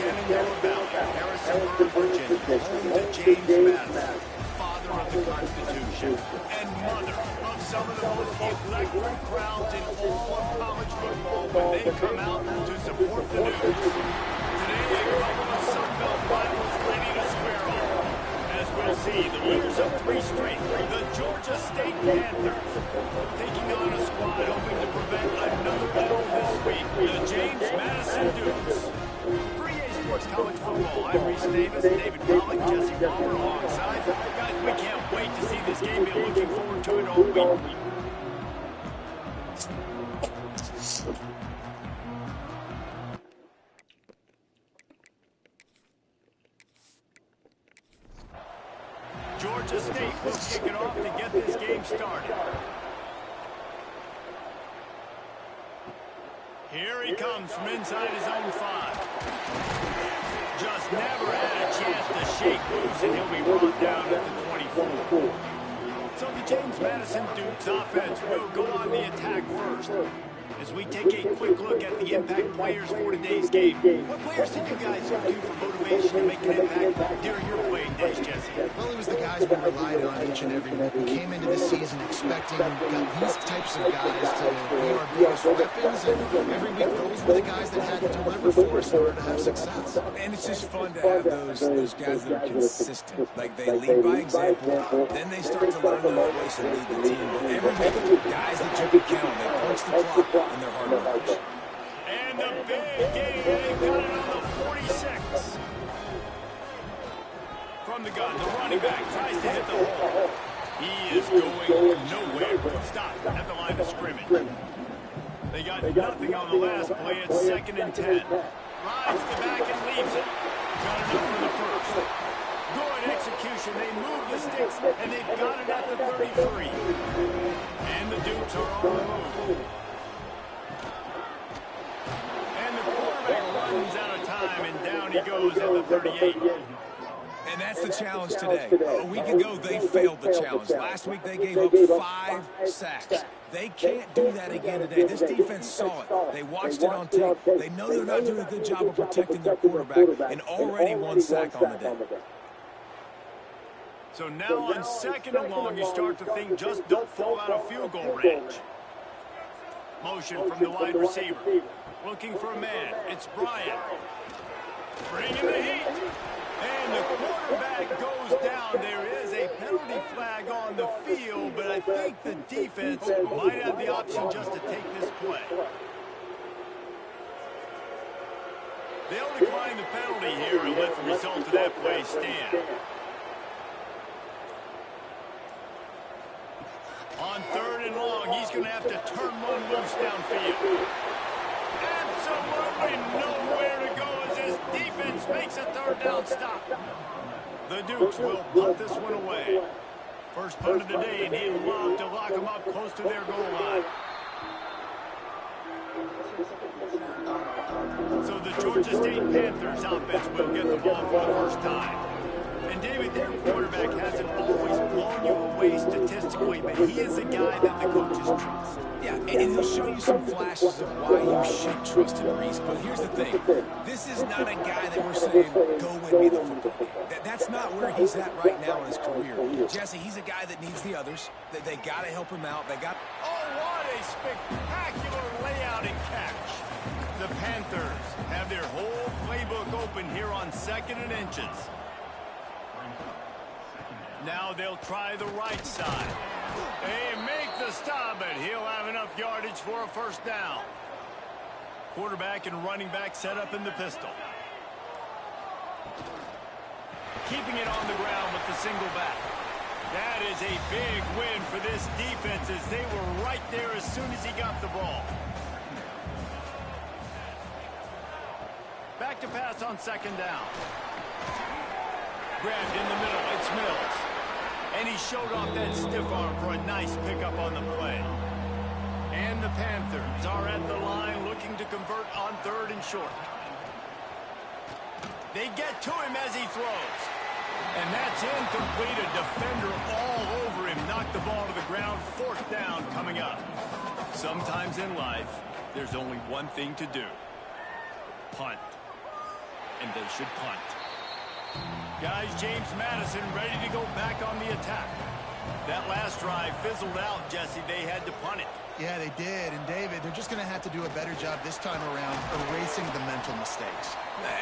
Shenandoah Valley, Harrisonburg, Virginia, home to James Madison, father of the Constitution, and mother of some of the most electric crowds in all of college football when they come out to support the Dudes. Today, a couple of Sun Belt rivals ready to square off. As we'll see, the winners of 3 straight, the Georgia State Panthers, taking on a squad hoping to prevent another L this week, the James Madison Dukes. 3A Sports College Football, I'm Reese Davis, David Pollock, Jesse Palmer alongside. Guys, we can't wait to see this game. We're looking forward to it all week. Georgia State will kick it off to get this game started. Here he comes from inside his own 5. Just never had a chance to shake loose, and he'll be brought down at the 24. So the James Madison Dukes offense will go on the attack first. As we take a quick look at the impact players for today's game. What players did you guys look to for motivation to make an impact during your playing days, Jesse? Well, it was the guys we relied on each and every week. We came into the season expecting these types of guys to be our biggest weapons, and every week those were the guys that had to deliver for us in order to have success. And it's just fun to have those guys that are consistent. Like, they lead by example, then they start to learn their voice and lead the team. But every week, guys that you can count on, they punch the clock. And they're hard workers. And the big game, they got it on the 46. From the gun, the running back tries to hit the hole. He is going nowhere. Stop at the line of scrimmage. They got nothing on the last play. It's 2nd and 10. Rides the back and leaves it. Got it up for the first. Good execution. They move the sticks, and they've got it at the 33. And the Dukes are on the move. Runs out of time, and down he goes at the 38. And that's the challenge today. A week ago, they failed the challenge. Last week, they gave up 5 sacks. They can't do that again today. This defense saw it. They watched it on tape. They know they're not doing a good job of protecting their quarterback, and already 1 sack on the day. So now on 2nd and long, you start to think just don't fall out of field goal range. Motion from the wide receiver. Looking for a man. It's Bryant. Bringing the heat. And the quarterback goes down. There is a penalty flag on the field, but I think the defense might have the option just to take this play. They'll decline the penalty here and let the result of that play stand. On 3rd and long, he's going to have to turn one loose downfield. Absolutely nowhere to go as his defense makes a 3rd down stop. The Dukes will punt this one away. First punt of the day, and he'd love to lock them up close to their goal line. So the Georgia State Panthers offense will get the ball for the first time. And David, their quarterback hasn't always blown you away statistically, but he is a guy that the coaches trust. Yeah, and he'll show you some flashes of why you should trust him, Reese. But here's the thing. This is not a guy that we're saying, go win me the football game. That's not where he's at right now in his career. Jesse, he's a guy that needs the others. They got to help him out. Oh, what a spectacular layout and catch. The Panthers have their whole playbook open here on 2nd and inches. Now they'll try the right side. They make the stop, but he'll have enough yardage for a 1st down. Quarterback and running back set up in the pistol. Keeping it on the ground with the single back. That is a big win for this defense as they were right there as soon as he got the ball. Back to pass on 2nd down. Grabbed in the middle. It's Mills. And he showed off that stiff arm for a nice pickup on the play. And the Panthers are at the line looking to convert on 3rd and short. They get to him as he throws. And that's incomplete. A defender all over him. Knocked the ball to the ground. 4th down coming up. Sometimes in life, there's only one thing to do. Punt. and they should punt. Guys, James Madison ready to go back on the attack. That last drive fizzled out, Jesse. They had to punt it. Yeah, they did. And, David, they're just going to have to do a better job this time around erasing the mental mistakes.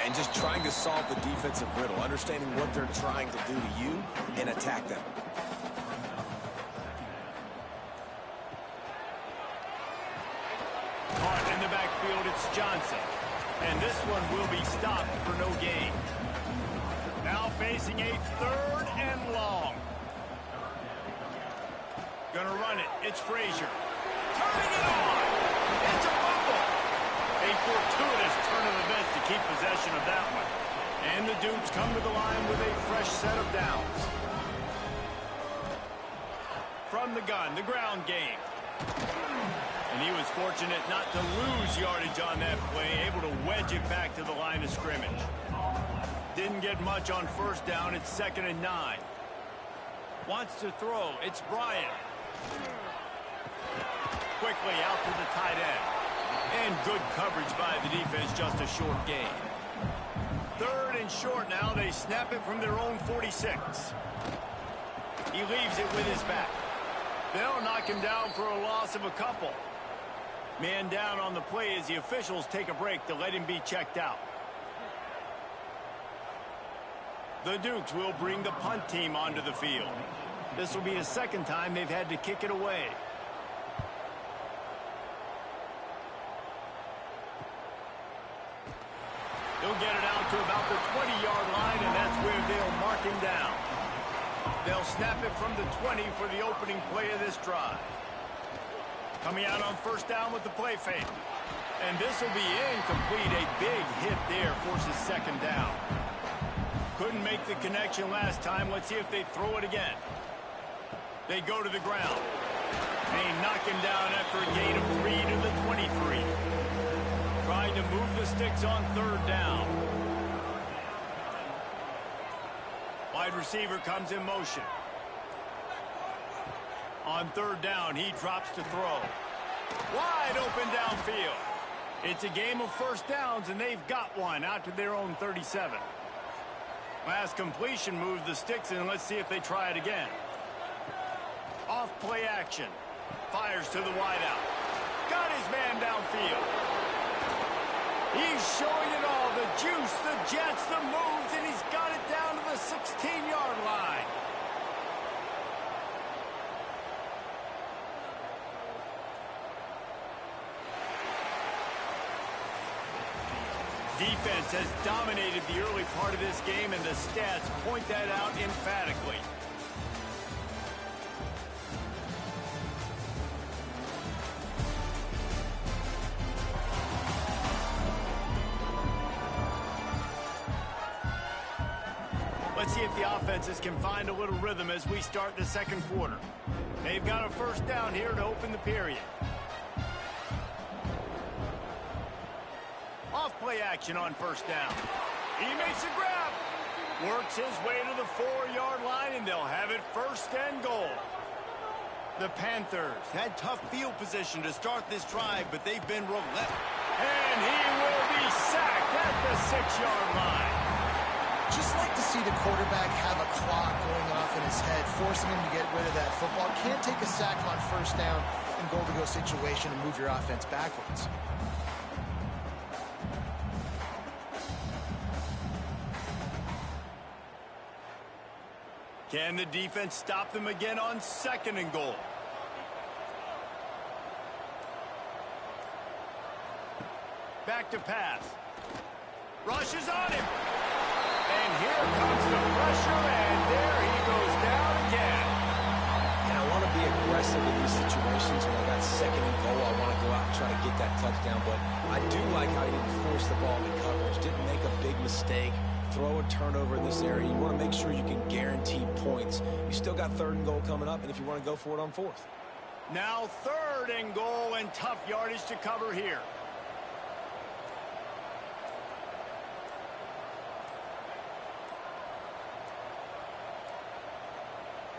And just trying to solve the defensive riddle, understanding what they're trying to do to you and attack them. Caught in the backfield, it's Johnson. And this one will be stopped for no gain. Now facing a 3rd and long. Gonna run it. It's Frazier. Turning it on. It's a fumble. A fortuitous turn of events to keep possession of that one. And the Dukes come to the line with a fresh set of downs. From the gun, the ground game. And he was fortunate not to lose yardage on that play, able to wedge it back to the line of scrimmage. Didn't get much on first down. It's 2nd and 9. Wants to throw. It's Bryant. Quickly out to the tight end. And good coverage by the defense, just a short gain. 3rd and short now. They snap it from their own 46. He leaves it with his back. They'll knock him down for a loss of a couple. Man down on the play as the officials take a break to let him be checked out. The Dukes will bring the punt team onto the field. This will be the 2nd time they've had to kick it away. They'll get it out to about the 20-yard line, and that's where they'll mark him down. They'll snap it from the 20 for the opening play of this drive. Coming out on first down with the play fake. And this will be incomplete. A big hit there forces 2nd down. Couldn't make the connection last time. Let's see if they throw it again. They go to the ground. They knock him down after a gain of 3 to the 23. Trying to move the sticks on 3rd down. Wide receiver comes in motion. On 3rd down, he drops to throw. Wide open downfield. It's a game of first downs, and they've got one out to their own 37. Last completion moved the sticks, and let's see if they try it again. Off play action. Fires to the wideout. Got his man downfield. He's showing it all. The juice, the jets, the moves, and he's got it down to the 16-yard line. Defense has dominated the early part of this game, and the stats point that out emphatically. Let's see if the offenses can find a little rhythm as we start the 2nd quarter. They've got a first down here to open the period. Off-play action on first down. He makes a grab. Works his way to the 4-yard line, and they'll have it 1st and goal. The Panthers had tough field position to start this drive, but they've been relentless. And he will be sacked at the 6-yard line. Just like to see the quarterback have a clock going off in his head, forcing him to get rid of that football. Can't take a sack on first down and goal-to-go situation and move your offense backwards. Can the defense stop them again on 2nd and goal? Back to pass. Rushes on him. And here comes the pressure, and there he goes down again. And I want to be aggressive in these situations. When I got 2nd and goal, I want to go out and try to get that touchdown. But I do like how he didn't force the ball into coverage, didn't make a big mistake. Throw a turnover in this area. You want to make sure you can guarantee points. You still got 3rd and goal coming up, and if you want to go for it on 4th. Now 3rd and goal, and tough yardage to cover here.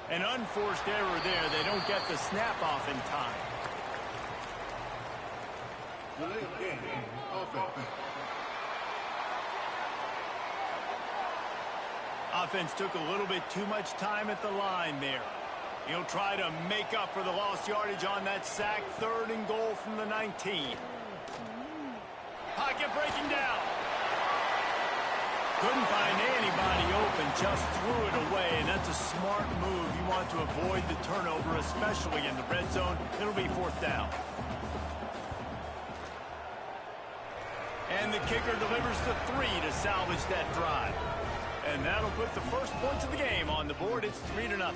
An unforced error there. They don't get the snap off in time. Offense took a little bit too much time at the line there. He'll try to make up for the lost yardage on that sack. 3rd and goal from the 19. Pocket breaking down. Couldn't find anybody open, just threw it away, and that's a smart move. You want to avoid the turnover, especially in the red zone. It'll be 4th down. And the kicker delivers the 3 to salvage that drive. And that'll put the first points of the game on the board. It's 3-0.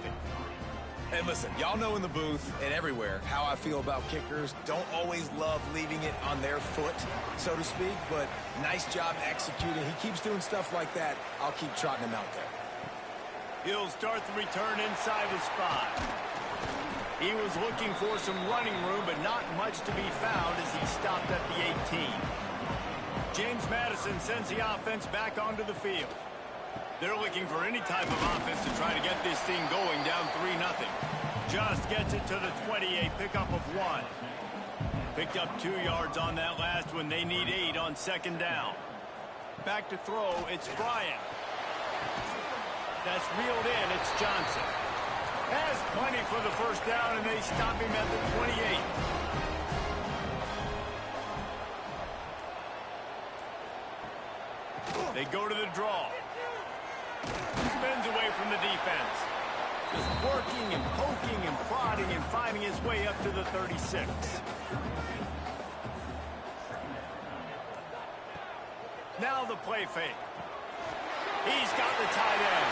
And listen, y'all know in the booth and everywhere how I feel about kickers. Don't always love leaving it on their foot, so to speak, but nice job executing. He keeps doing stuff like that. I'll keep trotting him out there. He'll start the return inside his 5. He was looking for some running room, but not much to be found as he stopped at the 18. James Madison sends the offense back onto the field. They're looking for any type of offense to try to get this thing going down 3-0. Just gets it to the 28, pickup of 1. Picked up 2 yards on that last one. They need 8 on 2nd down. Back to throw, it's Bryant. That's reeled in, it's Johnson. Has plenty for the 1st down, and they stop him at the 28. They go to the draw. Spins away from the defense. Just working and poking and prodding and finding his way up to the 36. Now the play fake. He's got the tight end.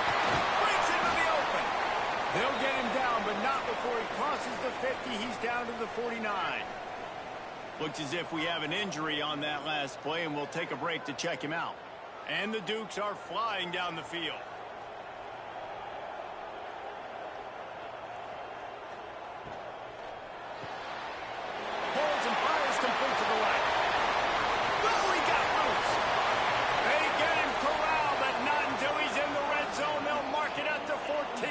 Breaks into the open. They'll get him down, but not before he crosses the 50. He's down to the 49. Looks as if we have an injury on that last play, and we'll take a break to check him out. And the Dukes are flying down the field. Holds and fires complete to the right. Oh, he got loose. They get him corralled, but not until he's in the red zone. They'll mark it at the 14.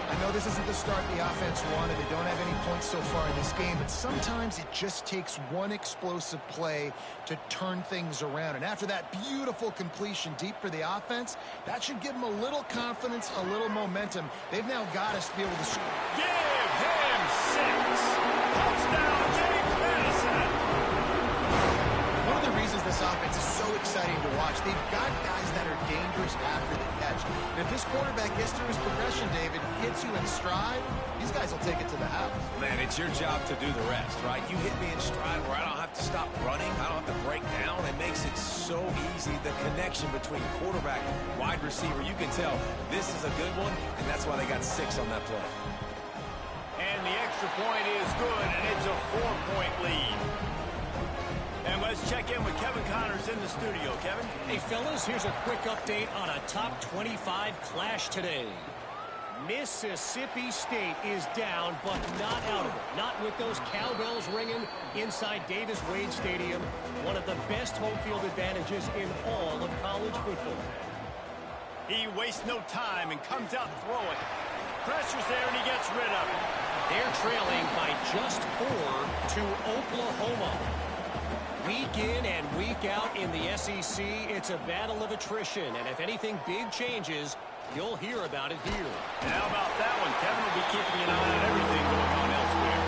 I know this isn't the start the offense wanted. They don't have any points so far in this game, but sometimes it just takes one explosive play to turn things around. And after that beautiful completion deep for the offense, that should give them a little confidence, a little momentum. They've now got us to be able to score. Give him 6. Touchdown, James Madison. One of the reasons this offense is so exciting to watch, they've got guys that are dangerous after the catch. And if this quarterback gets through his progression, David, hits you in stride, these guys will take it to the house. Man, it's your job to do the rest, right? You hit me in stride where I don't have to stop running. I don't have to break down. It makes it so easy. The connection between quarterback and wide receiver, you can tell this is a good one, and that's why they got 6 on that play. And the extra point is good, and it's a 4-point lead. And let's check in with Kevin Connors in the studio. Kevin? Hey, fellas, here's a quick update on a top 25 clash today. Mississippi State is down, but not out of it. Not with those cowbells ringing inside Davis-Wade Stadium, one of the best home field advantages in all of college football. He wastes no time and comes out throwing. Pressure's there, and he gets rid of it. They're trailing by just 4 to Oklahoma. Week in and week out in the SEC, it's a battle of attrition, and if anything big changes, you'll hear about it here. And how about that one? Kevin will be keeping an eye on everything going on elsewhere.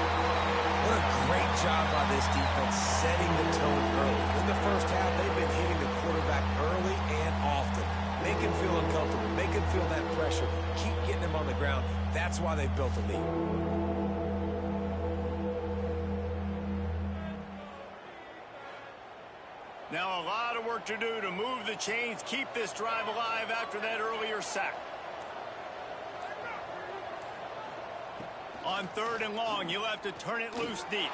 What a great job by this defense setting the tone early. In the first half, they've been hitting the quarterback early and often. Make him feel uncomfortable. Make him feel that pressure. Keep getting him on the ground. That's why they've built a lead. Now a lot of work to do to move the chains, keep this drive alive after that earlier sack. On 3rd and long, you'll have to turn it loose deep.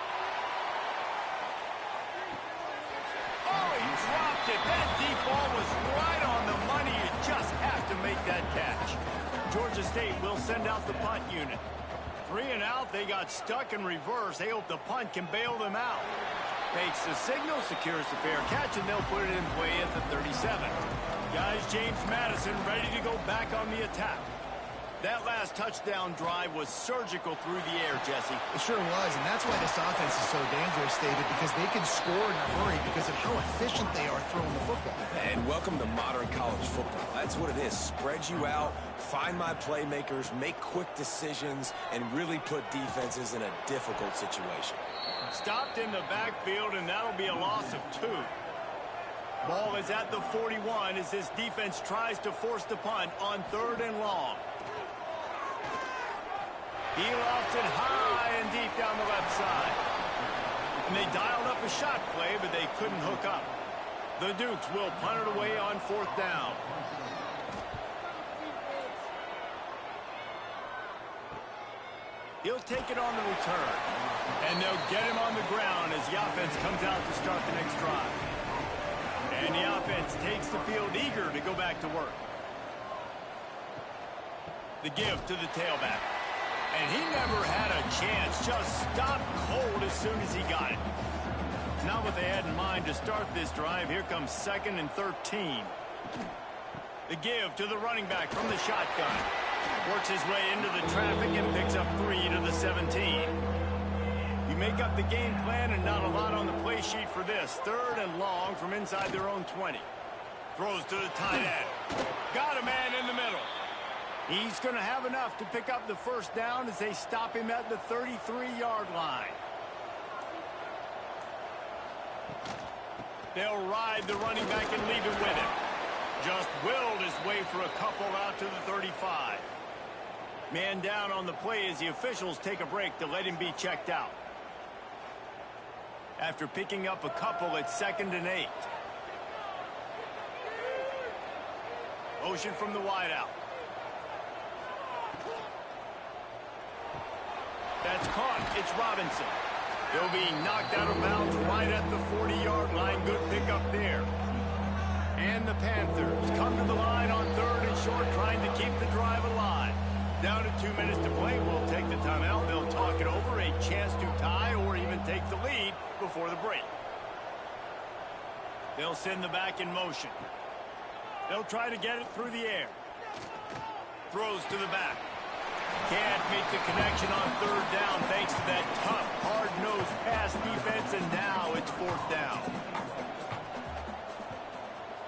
Oh, he dropped it. That deep ball was right on the money. You just have to make that catch. Georgia State will send out the punt unit. 3 and out, they got stuck in reverse. They hope the punt can bail them out. Makes the signal, secures the fair catch, and they'll put it in play at the 37. Guys, James Madison ready to go back on the attack. That last touchdown drive was surgical through the air, Jesse. It sure was, and that's why this offense is so dangerous, David, because they can score in a hurry because of how efficient they are throwing the football. And welcome to modern college football. That's what it is. Spread you out, find my playmakers, make quick decisions, and really put defenses in a difficult situation. Stopped in the backfield, and that'll be a loss of 2. Ball is at the 41 as this defense tries to force the punt on 3rd and long. He lofts it high and deep down the left side. And they dialed up a shot play, but they couldn't hook up. The Dukes will punt it away on 4th down. He'll take it on the return. And they'll get him on the ground as the offense comes out to start the next drive. And the offense takes the field eager to go back to work. The give to the tailback. And he never had a chance. Just stopped cold as soon as he got it. Not what they had in mind to start this drive. Here comes 2nd and 13. The give to the running back from the shotgun. Works his way into the traffic and picks up 3 to the 17. You make up the game plan and not a lot on the play sheet for this. 3rd and long from inside their own 20. Throws to the tight end. Got a man in the middle. He's going to have enough to pick up the 1st down as they stop him at the 33-yard line. They'll ride the running back and leave it with him. Just willed his way for a couple out to the 35. Man down on the play as the officials take a break to let him be checked out. After picking up a couple, it's 2nd and 8. Motion from the wideout. That's caught. It's Robinson. He'll be knocked out of bounds right at the 40-yard line. Good pickup there. And the Panthers come to the line on 3rd and short, trying to keep the drive alive. Down to 2 minutes to play. We'll take the timeout. They'll talk it over. A chance to tie or even take the lead before the break. They'll send the back in motion. They'll try to get it through the air. Throws to the back. Can't make the connection on 3rd down thanks to that tough, hard-nosed pass defense, and now it's 4th down.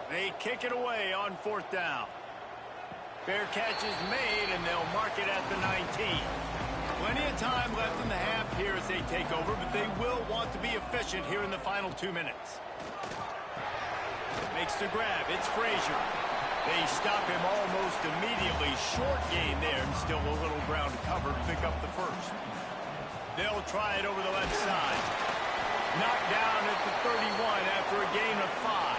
They kick it away on 4th down. Fair catch is made, and they'll mark it at the 19. Plenty of time left in the half here as they take over, but they will want to be efficient here in the final 2 minutes. Makes the grab. It's Frazier. They stop him almost immediately. Short gain there, and still a little ground to cover to pick up the 1st. They'll try it over the left side. Knocked down at the 31 after a gain of 5.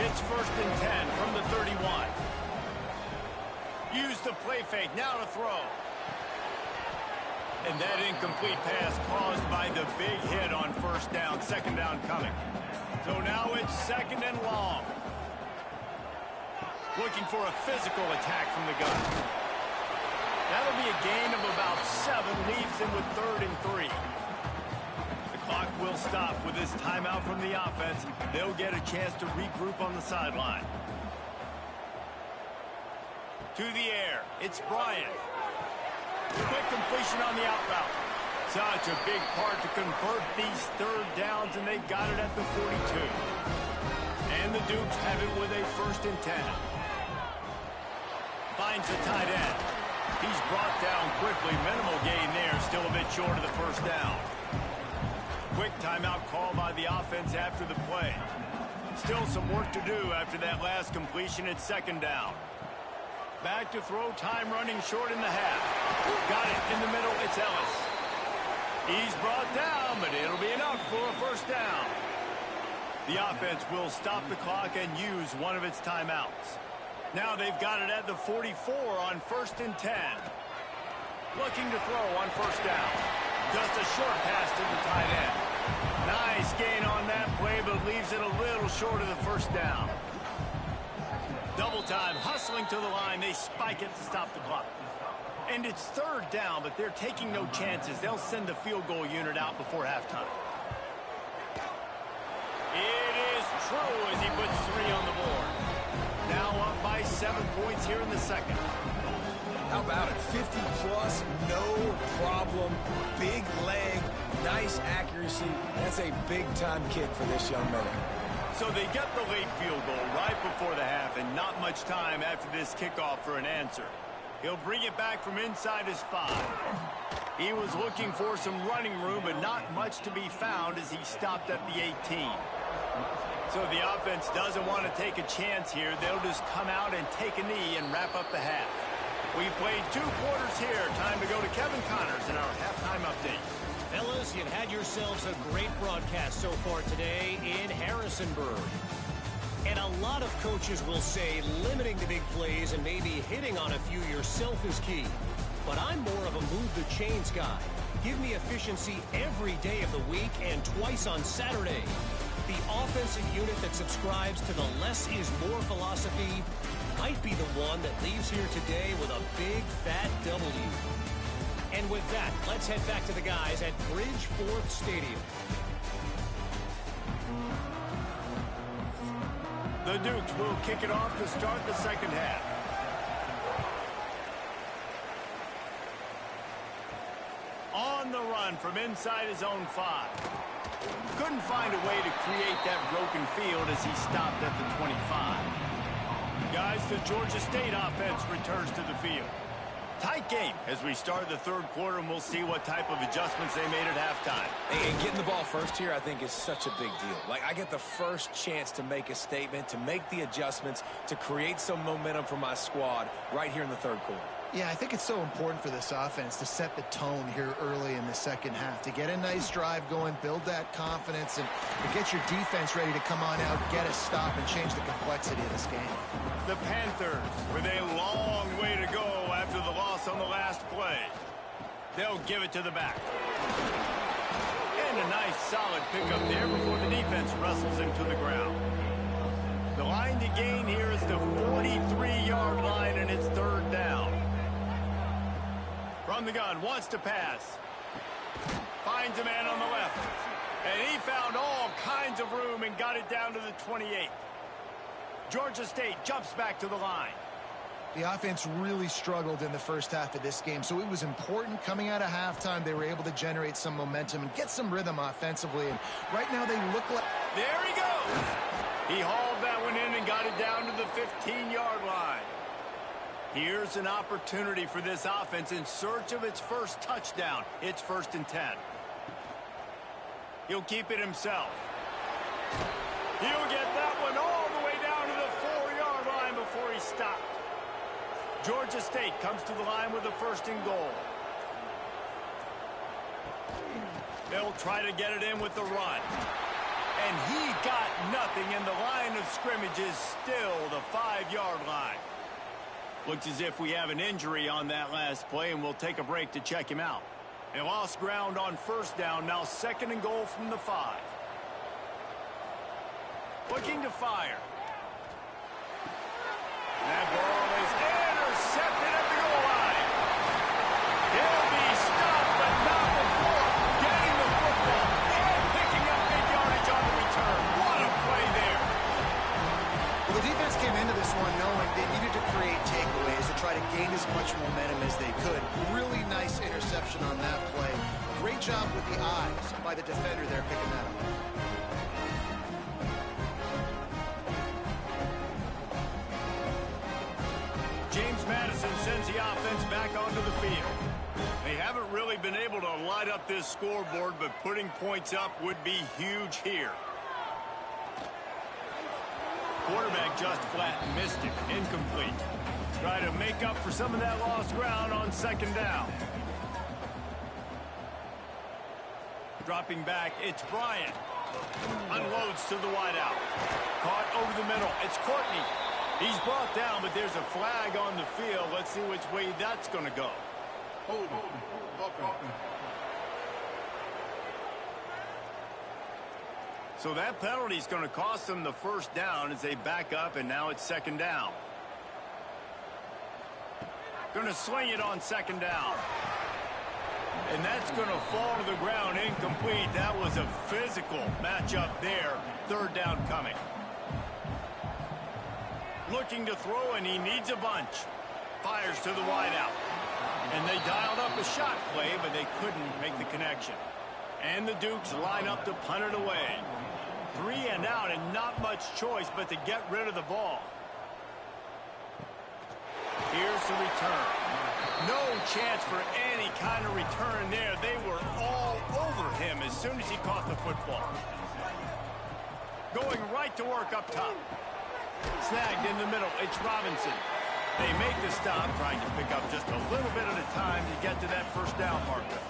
It's 1st and 10 from the 31. Use the play fake. Now to throw. And that incomplete pass caused by the big hit on 1st down. 2nd down coming. So now it's 2nd and long. Looking for a physical attack from the gun. That'll be a gain of about 7. Leaves him with 3rd and 3. The clock will stop with this timeout from the offense. They'll get a chance to regroup on the sideline. To the air. It's Bryant. Quick completion on the out route. Such a big part to convert these 3rd downs, and they got it at the 42. And the Dukes have it with a 1st and 10. Finds the tight end. He's brought down quickly. Minimal gain there. Still a bit short of the 1st down. Quick timeout call by the offense after the play. Still some work to do after that last completion at 2nd down. Back to throw. Time running short in the half. Got it in the middle. It's Ellis. He's brought down, but it'll be enough for a 1st down. The offense will stop the clock and use one of its timeouts. Now they've got it at the 44 on 1st and 10. Looking to throw on 1st down. Just a short pass to the tight end. Nice gain on that play, but leaves it a little short of the 1st down. Double time, hustling to the line. They spike it to stop the clock. And it's 3rd down, but they're taking no chances. They'll send the field goal unit out before halftime. It is true as he puts 3 on the board. Now up by 7 points here in the 2nd. How about it? 50-plus, no problem. Big leg, nice accuracy. That's a big-time kick for this young man. So they get the late field goal right before the half, and not much time after this kickoff for an answer. He'll bring it back from inside his 5. He was looking for some running room, but not much to be found as he stopped at the 18. So the offense doesn't want to take a chance here. They'll just come out and take a knee and wrap up the half. We've played 2 quarters here. Time to go to Kevin Connors in our halftime update. Fellas, you've had yourselves a great broadcast so far today in Harrisonburg. And a lot of coaches will say limiting the big plays and maybe hitting on a few yourself is key. But I'm more of a move the chains guy. Give me efficiency every day of the week and twice on Saturday. The offensive unit that subscribes to the less is more philosophy might be the one that leaves here today with a big fat W. And with that, let's head back to the guys at Bridgeforth Stadium. The Dukes will kick it off to start the second half. On the run from inside his own 5. Couldn't find a way to create that broken field as he stopped at the 25. Guys, the Georgia State offense returns to the field. Tight game as we start the third quarter, and we'll see what type of adjustments they made at halftime. And getting the ball first here, I think, is such a big deal. Like, I get the first chance to make a statement, to make the adjustments, to create some momentum for my squad right here in the third quarter. Yeah, I think it's so important for this offense to set the tone here early in the second half, to get a nice drive going, build that confidence, and to get your defense ready to come on out, get a stop, and change the complexity of this game. The Panthers with a long way to go after the loss on the last play. They'll give it to the back. And a nice solid pickup there before the defense wrestles him to the ground. The line to gain here is the 43-yard line, and it's third down. From the gun, wants to pass. Finds a man on the left. And he found all kinds of room and got it down to the 28. Georgia State jumps back to the line. The offense really struggled in the first half of this game, so it was important coming out of halftime. They were able to generate some momentum and get some rhythm offensively. And right now they look like... There he goes. He hauled that one in and got it down to the 15-yard line. Here's an opportunity for this offense in search of its first touchdown. It's 1st and 10. He'll keep it himself. He'll get that one all the way down to the 4-yard line before he stopped. Georgia State comes to the line with a 1st and goal. They'll try to get it in with the run. And he got nothing, and the line of scrimmage is still the 5-yard line. Looks as if we have an injury on that last play, and we'll take a break to check him out. They lost ground on 1st down, now 2nd and goal from the 5. Looking to fire. That ball is intercepted at the goal line. He'll be stopped, but not before getting the football and picking up big yardage on the return. What a play there. Well, the defense came into this one knowing they needed to create takeaways to try to gain as much momentum as they could. Really nice interception on that play. Great job with the eyes by the defender there picking that up. James Madison sends the offense back onto the field. They haven't really been able to light up this scoreboard, but putting points up would be huge here. Quarterback just flat missed it. Incomplete. Try to make up for some of that lost ground on 2nd down. Dropping back, it's Bryant. Unloads to the wideout. Caught over the middle. It's Courtney. He's brought down, but there's a flag on the field. Let's see which way that's going to go. So that penalty is going to cost them the 1st down as they back up, and now it's 2nd down. Going to sling it on 2nd down. And that's going to fall to the ground incomplete. That was a physical matchup there. 3rd down coming. Looking to throw, and he needs a bunch. Fires to the wideout. And they dialed up a shot play, but they couldn't make the connection. And the Dukes line up to punt it away. 3 and out, and not much choice but to get rid of the ball. Here's the return. No chance for any kind of return there. They were all over him as soon as he caught the football. Going right to work up top. Snagged in the middle. It's Robinson. They make the stop, trying to pick up just a little bit at a time to get to that first down marker.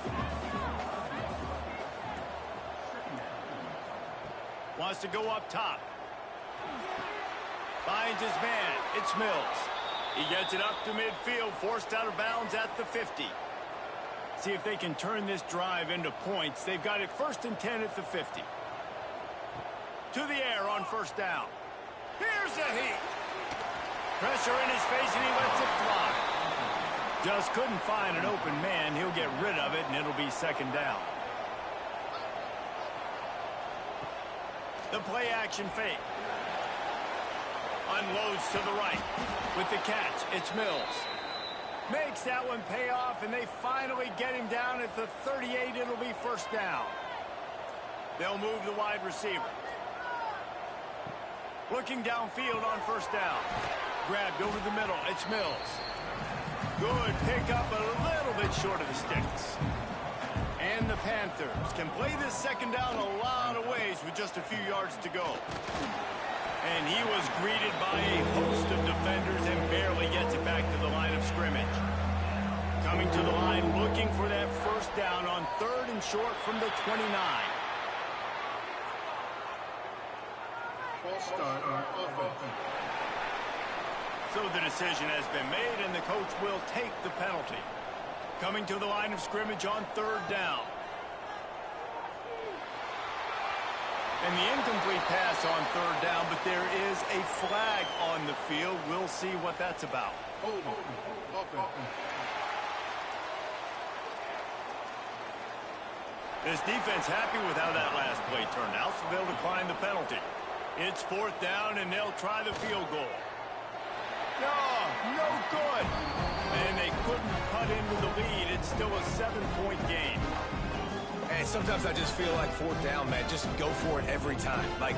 Wants to go up top. Finds his man. It's Mills. He gets it up to midfield, forced out of bounds at the 50. See if they can turn this drive into points. They've got it 1st and 10 at the 50. To the air on first down. Here's a heat. Pressure in his face, and he lets it fly. Just couldn't find an open man. He'll get rid of it, and it'll be 2nd down. The play-action fake. Unloads to the right. With the catch, it's Mills. Makes that one pay off, and they finally get him down at the 38. It'll be 1st down. They'll move the wide receiver. Looking downfield on 1st down. Grabbed over the middle. It's Mills. Good pickup, a little bit short of the sticks. And the Panthers can play this 2nd down a lot of ways with just a few yards to go. And he was greeted by a host of defenders and barely gets it back to the line of scrimmage. Coming to the line, looking for that 1st down on 3rd and short from the 29. False start on offense. So the decision has been made, and the coach will take the penalty. Coming to the line of scrimmage on 3rd down. And the incomplete pass on 3rd down, but there is a flag on the field. We'll see what that's about. This defense happy with how that last play turned out, so they'll decline the penalty. It's 4th down, and they'll try the field goal. No good. And they couldn't cut into the lead. It's still a 7-point game. And sometimes I just feel like 4th down, man, just go for it every time. Like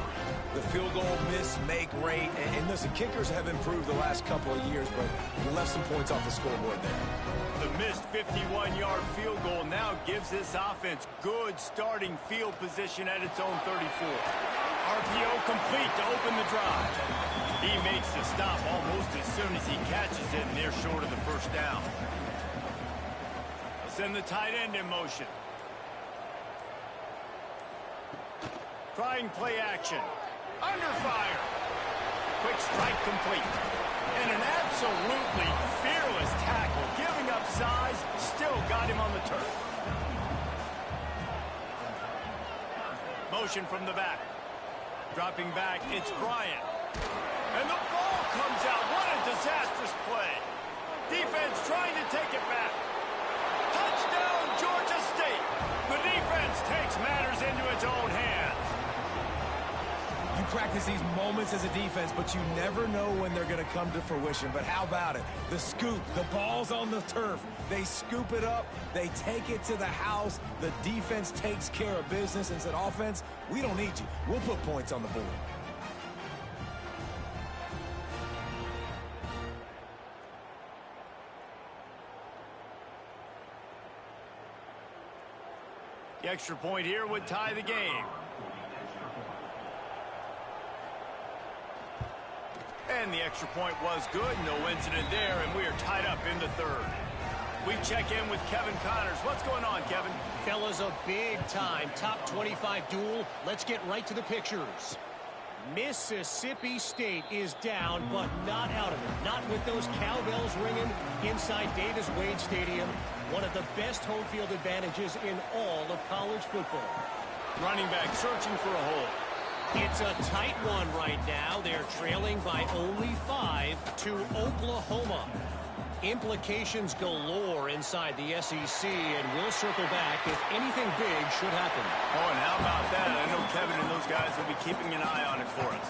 the field goal miss-make rate. And listen, kickers have improved the last couple of years, but we left some points off the scoreboard there. The missed 51-yard field goal now gives this offense good starting field position at its own 34. RPO complete to open the drive. He makes the stop almost as soon as he catches it, and they're short of the 1st down. They'll send the tight end in motion. Trying play action. Under fire. Quick strike complete. And an absolutely fearless tackle. Giving up size, still got him on the turf. Motion from the back. Dropping back, it's Bryant. And the ball comes out. What a disastrous play. Defense trying to take it back. Touchdown, Georgia State. The defense takes matters into its own hands. You practice these moments as a defense, but you never know when they're going to come to fruition. But how about it? The scoop, the ball's on the turf. They scoop it up. They take it to the house. The defense takes care of business and said, offense, we don't need you. We'll put points on the board. The extra point here would tie the game. And the extra point was good. No incident there, and we are tied up in the 3rd. We check in with Kevin Connors. What's going on, Kevin? Fellas, a big-time top 25 duel. Let's get right to the pictures. Mississippi State is down, but not out of it. Not with those cowbells ringing inside Davis-Wade Stadium. One of the best home field advantages in all of college football. Running back searching for a hole. It's a tight one right now. They're trailing by only 5 to Oklahoma. Implications galore inside the SEC, and we'll circle back if anything big should happen. Oh, and how about that? I know Kevin and those guys will be keeping an eye on it for us.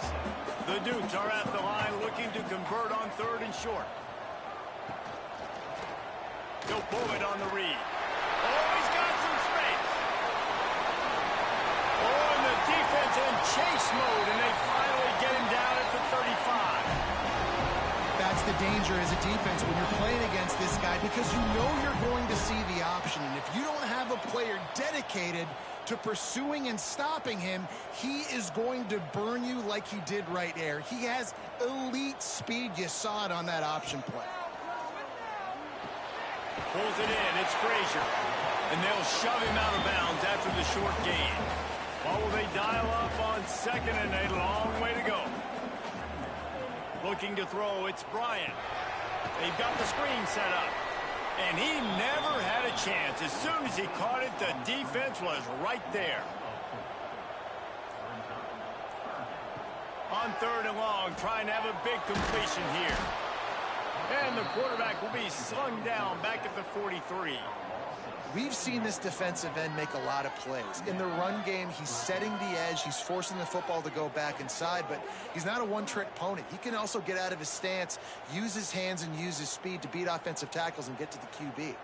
The Dukes are at the line looking to convert on 3rd and short. He'll pull it on the read. Oh, he's got some space. Oh, and the defense in chase mode, and they finally get him down at the 35. That's the danger as a defense when you're playing against this guy, because you know you're going to see the option. And if you don't have a player dedicated to pursuing and stopping him, he is going to burn you like he did right there. He has elite speed. You saw it on that option play. Pulls it in. It's Frazier. And they'll shove him out of bounds after the short gain. What will they dial up on second and a long way to go? Looking to throw, it's Bryant. They've got the screen set up. And he never had a chance. As soon as he caught it, the defense was right there. On third and long, trying to have a big completion here. And the quarterback will be slung down back at the 43. We've seen this defensive end make a lot of plays. In the run game, he's setting the edge. He's forcing the football to go back inside, but he's not a one-trick pony. He can also get out of his stance, use his hands, and use his speed to beat offensive tackles and get to the QB.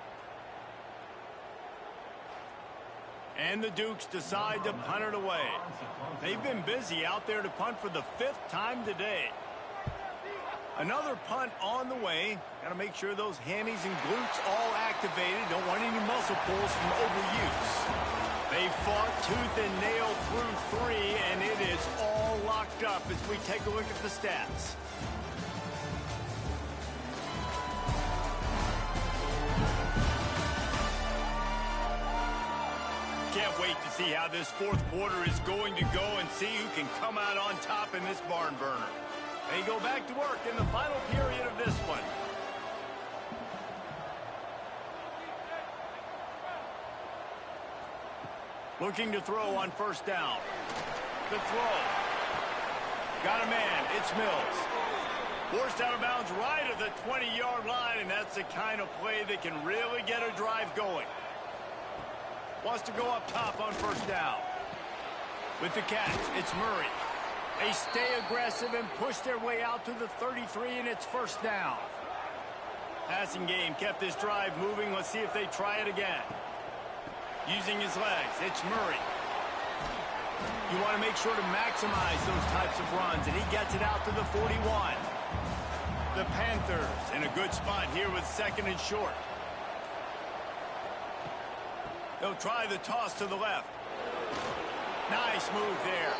And the Dukes decide to punt it away. They've been busy out there to punt for the 5th time today. Another punt on the way. Got to make sure those hammies and glutes all activated. Don't want any muscle pulls from overuse. They fought tooth and nail through 3, and it is all locked up as we take a look at the stats. Can't wait to see how this 4th quarter is going to go and see who can come out on top in this barn burner. They go back to work in the final period of this one. Looking to throw on first down. The throw. Got a man. It's Mills. Forced out of bounds right at the 20-yard line, and that's the kind of play that can really get a drive going. Wants to go up top on first down. With the catch, it's Murray. They stay aggressive and push their way out to the 33, and it's first down. Passing game kept this drive moving. Let's see if they try it again. Using his legs, it's Murray. You want to make sure to maximize those types of runs, and he gets it out to the 41. The Panthers in a good spot here with second and short. They'll try the toss to the left. Nice move there.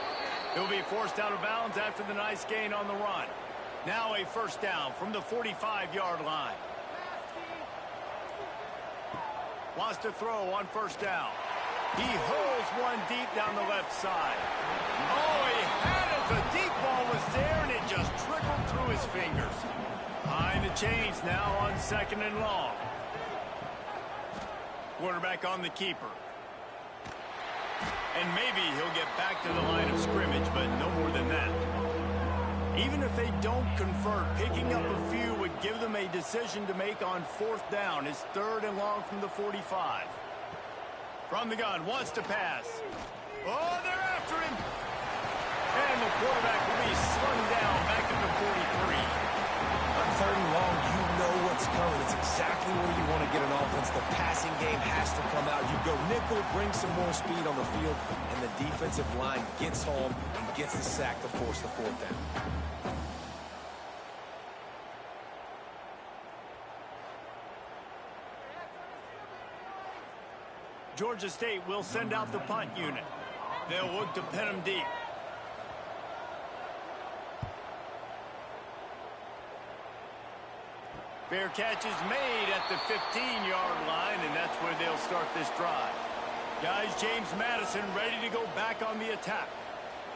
He'll be forced out of bounds after the nice gain on the run. Now a first down from the 45-yard line. Wants to throw on first down. He hurls one deep down the left side. Oh, he had it. The deep ball was there, and it just trickled through his fingers. Behind the chains now on second and long. Quarterback on the keeper. And maybe he'll get back to the line of scrimmage, but no more than that. Even if they don't convert, picking up a few would give them a decision to make on fourth down. It's third and long from the 45. From the gun, wants to pass. Oh, they're after him. And the quarterback will be slung down back at the 43. On third and long, you know what's coming. It's exactly where you want to get an offense. The passing game has to come out. You go nickel, bring some more speed on the field, and the defensive line gets home and gets the sack to force the fourth down. Georgia State will send out the punt unit. They'll look to pin them deep. Fair catch is made at the 15-yard line, and that's where they'll start this drive. Guys, James Madison ready to go back on the attack.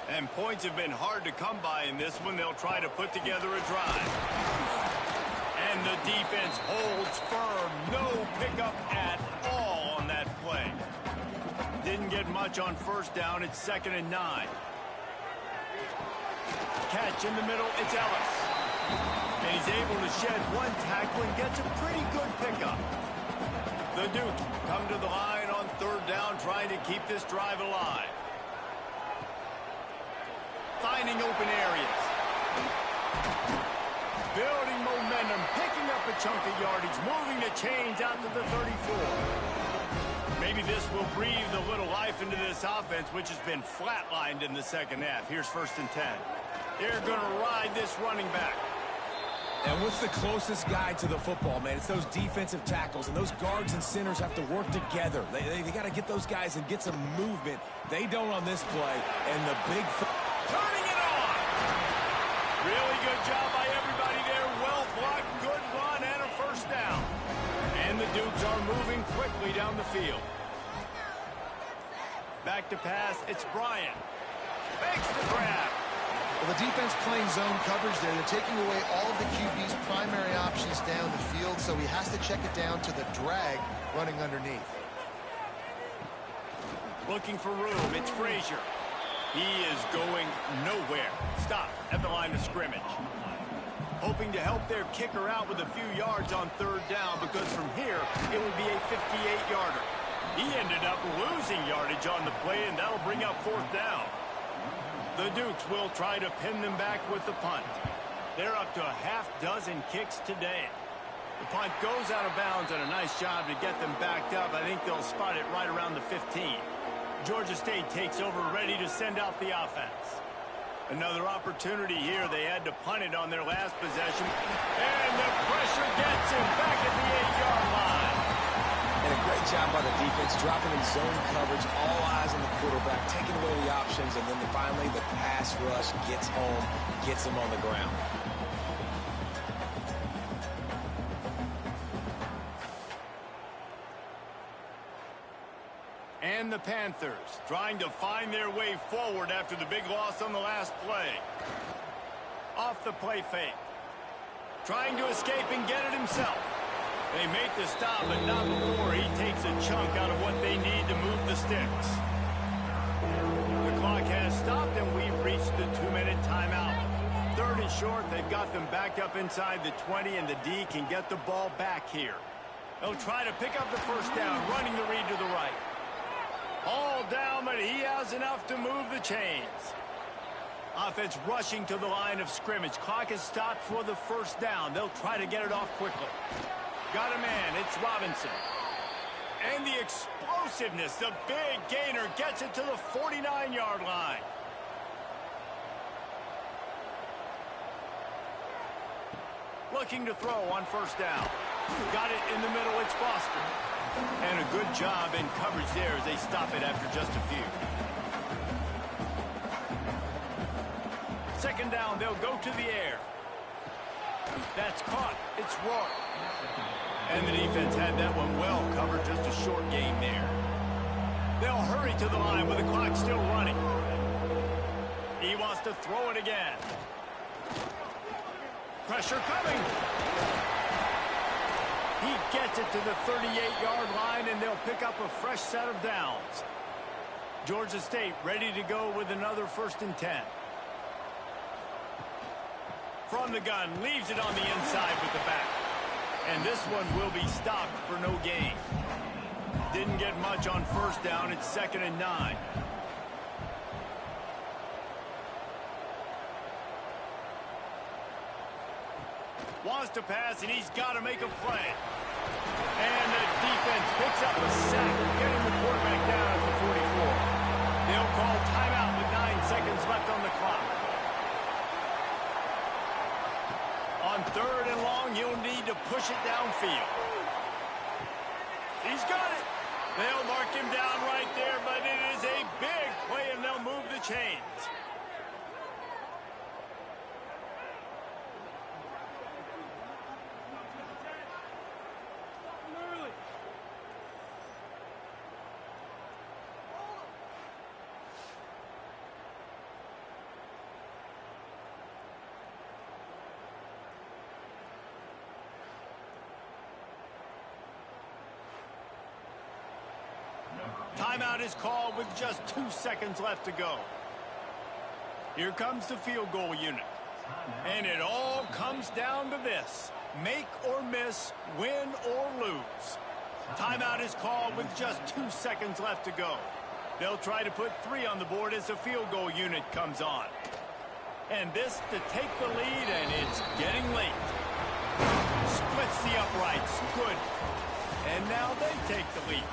And points have been hard to come by in this one. They'll try to put together a drive. And the defense holds firm. No pickup at all on that play. Didn't get much on first down. It's 2nd and 9. Catch in the middle. It's Ellis. And he's able to shed one tackle and gets a pretty good pickup. The Duke come to the line on third down, trying to keep this drive alive. Finding open areas. Building momentum, picking up a chunk of yardage, moving the chains out to the 34. Maybe this will breathe a little life into this offense, which has been flatlined in the second half. Here's 1st and 10. They're going to ride this running back. And what's the closest guy to the football, man? It's those defensive tackles, and those guards and centers have to work together. They got to get those guys and get some movement. They don't on this play, and the big... Turning it on! Really good job by everybody there. Well blocked, good run, and a 1st down. And the Dukes are moving quickly down the field. Back to pass, it's Bryant. Makes the grab. Well, the defense playing zone coverage there. They're taking away all of the QB's primary options down the field, so he has to check it down to the drag running underneath. Looking for room, it's Frazier. He is going nowhere. Stop at the line of scrimmage. Hoping to help their kicker out with a few yards on 3rd down, because from here, it would be a 58-yarder. He ended up losing yardage on the play, and that'll bring up 4th down. The Dukes will try to pin them back with the punt. They're up to a half-dozen kicks today. The punt goes out of bounds, and a nice job to get them backed up. I think they'll spot it right around the 15. Georgia State takes over, ready to send out the offense. Another opportunity here. They had to punt it on their last possession. And the pressure gets him back at the 8-yard line. And a great job by the defense, dropping in zone coverage, all eyes on the quarterback, taking away the options, and then finally the pass rush gets home, gets him on the ground. And the Panthers trying to find their way forward after the big loss on the last play. Off the play fake. Trying to escape and get it himself. They make the stop, but not before he takes a chunk out of what they need to move the sticks. The clock has stopped, and we've reached the 2-minute timeout. 3rd and short, they've got them backed up inside the 20, and the D can get the ball back here. They'll try to pick up the 1st down, running the read to the right. All down, but he has enough to move the chains. Offense rushing to the line of scrimmage. Clock is stopped for the 1st down. They'll try to get it off quickly. Got a man. It's Robinson. And the explosiveness, the big gainer, gets it to the 49-yard line. Looking to throw on 1st down. Got it in the middle. It's Foster. And a good job in coverage there as they stop it after just a few. 2nd down, they'll go to the air. That's caught. It's Rourke. And the defense had that one well covered, just a short game there. They'll hurry to the line with the clock still running. He wants to throw it again. Pressure coming. He gets it to the 38-yard line, and they'll pick up a fresh set of downs. Georgia State ready to go with another 1st and 10. From the gun, leaves it on the inside with the back. And this one will be stopped for no gain. Didn't get much on 1st down. It's 2nd and 9. Wants to pass, and he's got to make a play. And the defense picks up a sack, getting the quarterback down at the 44. They'll call timeout with 9 seconds left on the clock. On 3rd and long, he'll need to push it downfield. He's got it. They'll mark him down right there, but it is a big play, and they'll move the chains. Timeout is called with just 2 seconds left to go. Here comes the field goal unit. And it all comes down to this. Make or miss, win or lose. Timeout is called with just 2 seconds left to go. They'll try to put 3 on the board as the field goal unit comes on. And this to take the lead, and it's getting late. Splits the uprights. Good. And now they take the lead.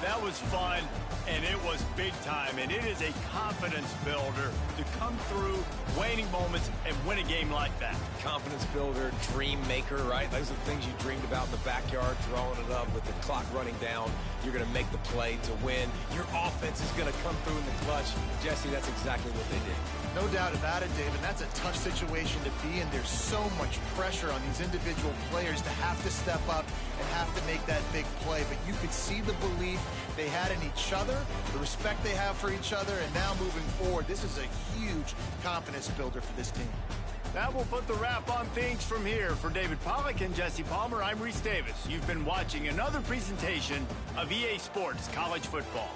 That was fun, and it was big time, and it is a confidence builder to come through waning moments and win a game like that. Confidence builder, dream maker, right? Those are the things you dreamed about in the backyard, throwing it up with the clock running down. You're going to make the play to win. Your offense is going to come through in the clutch. Jesse, that's exactly what they did. No doubt about it, David. That's a tough situation to be in. There's so much pressure on these individual players to have to step up and have to make that big play. But you could see the belief they had in each other, the respect they have for each other, and now moving forward, this is a huge confidence builder for this team. That will put the wrap on things from here. For David Pollack and Jesse Palmer, I'm Reese Davis. You've been watching another presentation of EA Sports College Football.